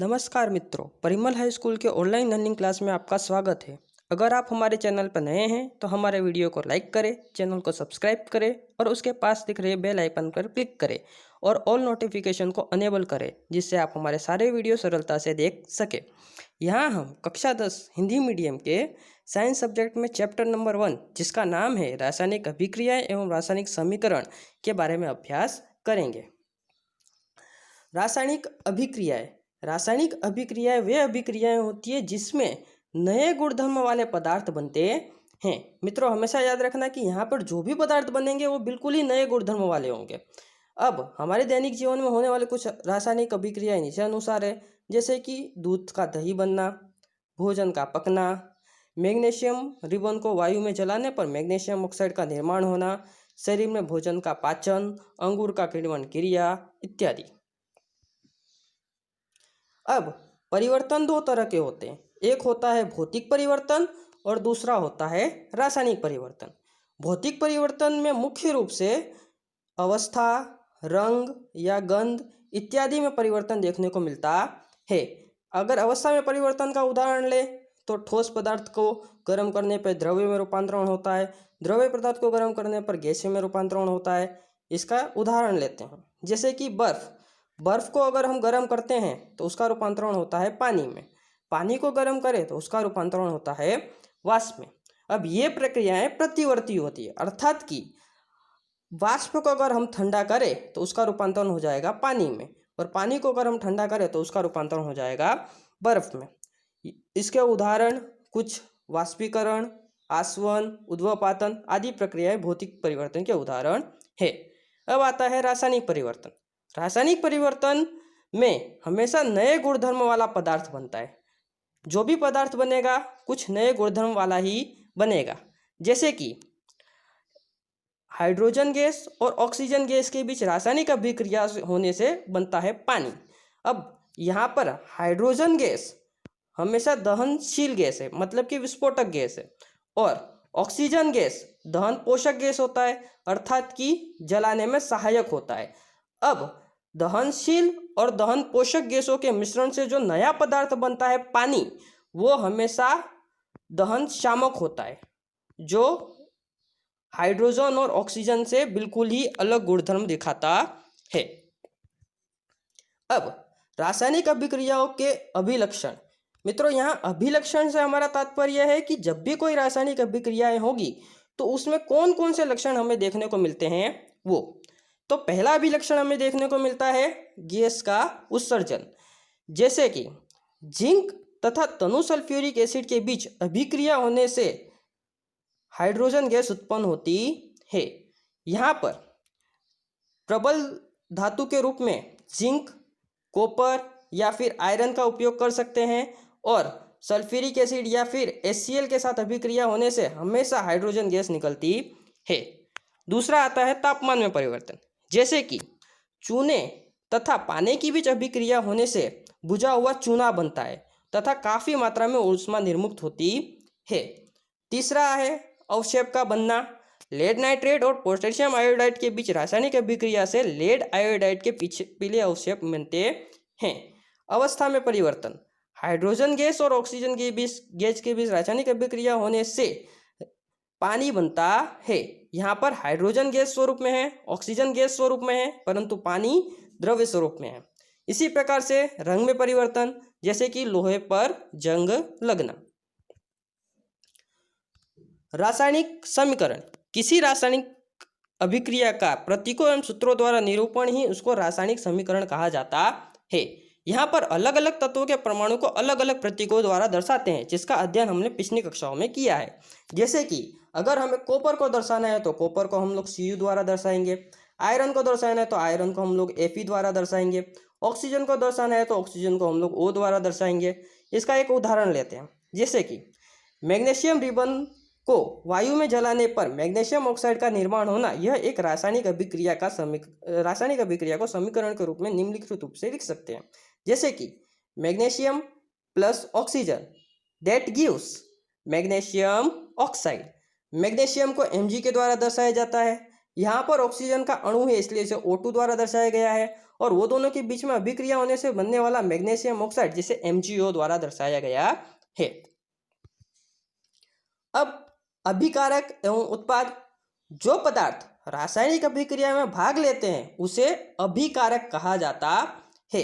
नमस्कार मित्रों, Parimal high school के ऑनलाइन लर्निंग क्लास में आपका स्वागत है। अगर आप हमारे चैनल पर नए हैं तो हमारे वीडियो को लाइक करें, चैनल को सब्सक्राइब करें और उसके पास दिख रहे बेल आइकन पर क्लिक करें और ऑल नोटिफिकेशन को अनेबल करें, जिससे आप हमारे सारे वीडियो सरलता से देख सकें। यहाँ हम कक्षा 10 हिंदी मीडियम के साइंस सब्जेक्ट में चैप्टर नंबर 1, जिसका नाम है रासायनिक अभिक्रियाएं एवं रासायनिक समीकरण के बारे में अभ्यास करेंगे। रासायनिक अभिक्रियाएं वे अभिक्रियाएं होती है जिसमें नए गुणधर्म वाले पदार्थ बनते हैं। मित्रों, हमेशा याद रखना कि यहाँ पर जो भी पदार्थ बनेंगे वो बिल्कुल ही नए गुणधर्म वाले होंगे। अब हमारे दैनिक जीवन में होने वाले कुछ रासायनिक अभिक्रियाएं नीचे अनुसार है, जैसे कि दूध का दही बनना, भोजन का पकना, मैग्नीशियम रिबन को वायु में जलाने पर मैग्नीशियम ऑक्साइड का निर्माण होना, शरीर में भोजन का पाचन, अंगूर का किण्वन क्रिया इत्यादि। अब परिवर्तन दो तरह के होते हैं, एक होता है भौतिक परिवर्तन और दूसरा होता है रासायनिक परिवर्तन। भौतिक परिवर्तन में मुख्य रूप से अवस्था, रंग या गंध इत्यादि में परिवर्तन देखने को मिलता है। अगर अवस्था में परिवर्तन का उदाहरण ले तो ठोस पदार्थ को गर्म करने पर द्रव्य में रूपांतरण होता है, द्रव्य पदार्थ को गर्म करने पर गैसीय में रूपांतरण होता है। इसका उदाहरण लेते हैं, जैसे कि बर्फ को अगर हम गर्म करते हैं तो उसका रूपांतरण होता है पानी में, पानी को गर्म करें तो उसका रूपांतरण होता है वाष्प में। अब ये प्रक्रियाएं प्रतिवर्ती होती है, अर्थात कि वाष्प को अगर हम ठंडा करें तो उसका रूपांतरण हो जाएगा पानी में, और पानी को अगर हम ठंडा करें तो उसका रूपांतरण हो जाएगा बर्फ में। इसके उदाहरण कुछ वाष्पीकरण, आसवन, उद्वपातन आदि प्रक्रियाएं भौतिक परिवर्तन के उदाहरण है। अब आता है रासायनिक परिवर्तन। रासायनिक परिवर्तन में हमेशा नए गुणधर्म वाला पदार्थ बनता है। जो भी पदार्थ बनेगा कुछ नए गुणधर्म वाला ही बनेगा, जैसे कि हाइड्रोजन गैस और ऑक्सीजन गैस के बीच रासायनिक अभिक्रिया होने से बनता है पानी। अब यहाँ पर हाइड्रोजन गैस हमेशा दहनशील गैस है, मतलब कि विस्फोटक गैस है, और ऑक्सीजन गैस दहन पोषक गैस होता है, अर्थात कि जलाने में सहायक होता है। अब दहनशील और दहन पोषक गैसों के मिश्रण से जो नया पदार्थ बनता है पानी, वो हमेशा दहन शामक होता है, जो हाइड्रोजन और ऑक्सीजन से बिल्कुल ही अलग गुणधर्म दिखाता है। अब रासायनिक अभिक्रियाओं के अभिलक्षण। मित्रों, यहाँ अभिलक्षण से हमारा तात्पर्य है कि जब भी कोई रासायनिक अभिक्रियाएं होगी तो उसमें कौन कौन से लक्षण हमें देखने को मिलते हैं वो। तो पहला अभिलक्षण हमें देखने को मिलता है गैस का उत्सर्जन, जैसे कि जिंक तथा तनु सल्फ्यूरिक एसिड के बीच अभिक्रिया होने से हाइड्रोजन गैस उत्पन्न होती है। यहाँ पर प्रबल धातु के रूप में जिंक, कॉपर या फिर आयरन का उपयोग कर सकते हैं, और सल्फ्यूरिक एसिड या फिर HCl के साथ अभिक्रिया होने से हमेशा हाइड्रोजन गैस निकलती है। दूसरा आता है तापमान में परिवर्तन, जैसे कि चूने तथा पानी के बीच अभिक्रिया होने से बुझा हुआ चूना बनता है तथा काफ़ी मात्रा में ऊष्मा निर्मुक्त होती है। तीसरा है अवक्षेप का बनना। लेड नाइट्रेट और पोटेशियम आयोडाइड के बीच रासायनिक अभिक्रिया से लेड आयोडाइड के पीले अवक्षेप बनते हैं। अवस्था में परिवर्तन। हाइड्रोजन गैस और ऑक्सीजन गैस के बीच रासायनिक अभिक्रिया होने से पानी बनता है। यहाँ पर हाइड्रोजन गैस स्वरूप में है, ऑक्सीजन गैस स्वरूप में है, परंतु पानी द्रव्य स्वरूप में है। इसी प्रकार से रंग में परिवर्तन, जैसे कि लोहे पर जंग लगना। रासायनिक समीकरण। किसी रासायनिक अभिक्रिया का प्रतीकों एवं सूत्रों द्वारा निरूपण ही उसको रासायनिक समीकरण कहा जाता है। यहाँ पर अलग अलग तत्वों के परमाणु को अलग अलग प्रतीकों द्वारा दर्शाते हैं, जिसका अध्ययन हमने पिछली कक्षाओं में किया है। जैसे कि अगर हमें कॉपर को दर्शाना है तो कॉपर को हम लोग Cu द्वारा दर्शाएंगे, आयरन को दर्शाना है तो आयरन को हम लोग Fe द्वारा दर्शाएंगे, ऑक्सीजन को दर्शाना है तो ऑक्सीजन को हम लोग O द्वारा दर्शाएंगे। इसका एक उदाहरण लेते हैं, जैसे कि मैग्नीशियम रिबन को वायु में जलाने पर मैग्नीशियम ऑक्साइड का निर्माण होना, यह एक रासायनिक अभिक्रिया को समीकरण के रूप में निम्नलिखित रूप से लिख सकते हैं, जैसे कि magnesium plus oxygen that gives magnesium oxide. Magnesium को Mg के द्वारा दर्शाया जाता है, यहाँ पर ऑक्सीजन का अणु है इसलिए इसे O2 द्वारा दर्शाया गया है, और वो दोनों के बीच में अभिक्रिया होने से बनने वाला मैग्नीशियम ऑक्साइड जिसे MgO द्वारा दर्शाया गया है। अब अभिकारक एवं उत्पाद, जो पदार्थ रासायनिक अभिक्रिया में भाग लेते हैं उसे अभिकारक कहा जाता है।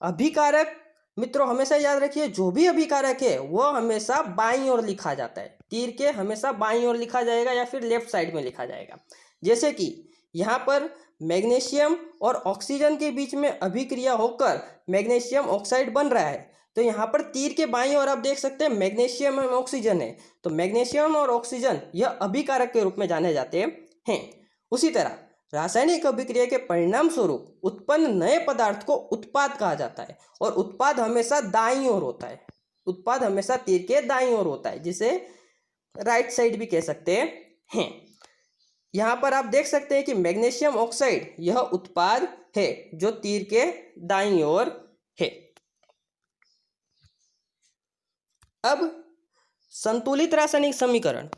अभिकारक मित्रों हमेशा याद रखिए, जो भी अभिकारक है वो हमेशा बाईं ओर लिखा जाता है, तीर के हमेशा बाईं ओर लिखा जाएगा या फिर लेफ्ट साइड में लिखा जाएगा। जैसे कि यहाँ पर मैग्नीशियम और ऑक्सीजन के बीच में अभिक्रिया होकर मैग्नीशियम ऑक्साइड बन रहा है, तो यहाँ पर तीर के बाईं ओर आप देख सकते हैं मैग्नीशियम और ऑक्सीजन है, तो मैग्नीशियम और ऑक्सीजन यह अभिकारक के रूप में जाने जाते हैं। उसी तरह रासायनिक अभिक्रिया के परिणाम स्वरूप उत्पन्न नए पदार्थ को उत्पाद कहा जाता है, और उत्पाद हमेशा दाईं ओर होता है, उत्पाद हमेशा तीर के दाईं ओर होता है, जिसे राइट साइड भी कह सकते हैं। यहाँ पर आप देख सकते हैं कि मैग्नीशियम ऑक्साइड यह उत्पाद है जो तीर के दाईं ओर है। अब संतुलित रासायनिक समीकरण,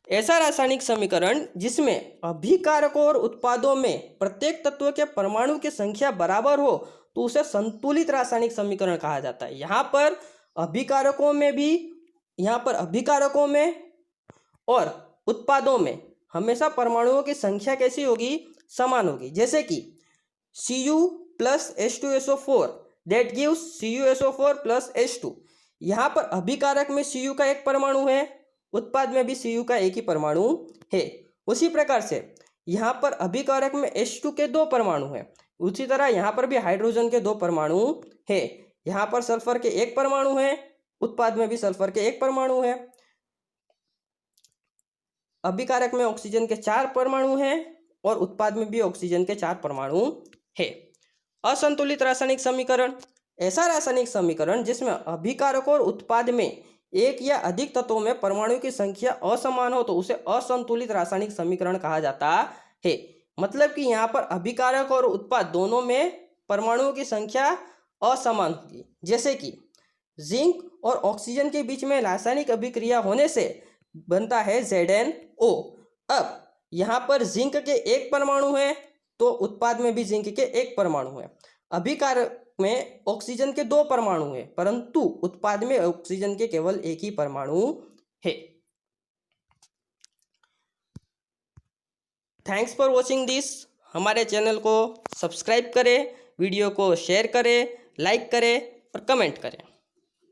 ऐसा रासायनिक समीकरण जिसमें अभिकारकों और उत्पादों में प्रत्येक तत्व के परमाणु की संख्या बराबर हो तो उसे संतुलित रासायनिक समीकरण कहा जाता है। यहाँ पर अभिकारकों में और उत्पादों में हमेशा परमाणुओं की संख्या कैसी होगी, समान होगी। जैसे कि Cu plus H2SO4 that gives CuSO4 plus H2। यहाँ पर अभिकारक में Cu का एक परमाणु है, उत्पाद में भी Cu का एक ही परमाणु है। उसी प्रकार से यहाँ पर अभिकारक में H2 के 2 परमाणु हैं, उसी तरह यहाँ पर भी हाइड्रोजन के 2 परमाणु है। यहाँ पर सल्फर के 1 परमाणु है, उत्पाद में भी सल्फर के 1 परमाणु है। अभिकारक में ऑक्सीजन के 4 परमाणु हैं और उत्पाद में भी ऑक्सीजन के 4 परमाणु है। असंतुलित रासायनिक समीकरण, ऐसा रासायनिक समीकरण जिसमें अभिकारक और उत्पाद में एक या अधिक तत्वों में परमाणु की संख्या असमान हो तो उसे असंतुलित रासायनिक समीकरण कहा जाता है। मतलब कि यहाँ पर अभिकारक और उत्पाद दोनों में परमाणुओं की संख्या असमान होगी। जैसे कि जिंक और ऑक्सीजन के बीच में रासायनिक अभिक्रिया होने से बनता है ZnO। अब यहाँ पर जिंक के 1 परमाणु है तो उत्पाद में भी जिंक के 1 परमाणु है। अभिकारक में ऑक्सीजन के 2 परमाणु है परंतु उत्पाद में ऑक्सीजन के केवल 1 ही परमाणु है। Thanks for watching this. हमारे चैनल को सब्सक्राइब करें, वीडियो को शेयर करें, लाइक करें और कमेंट करें।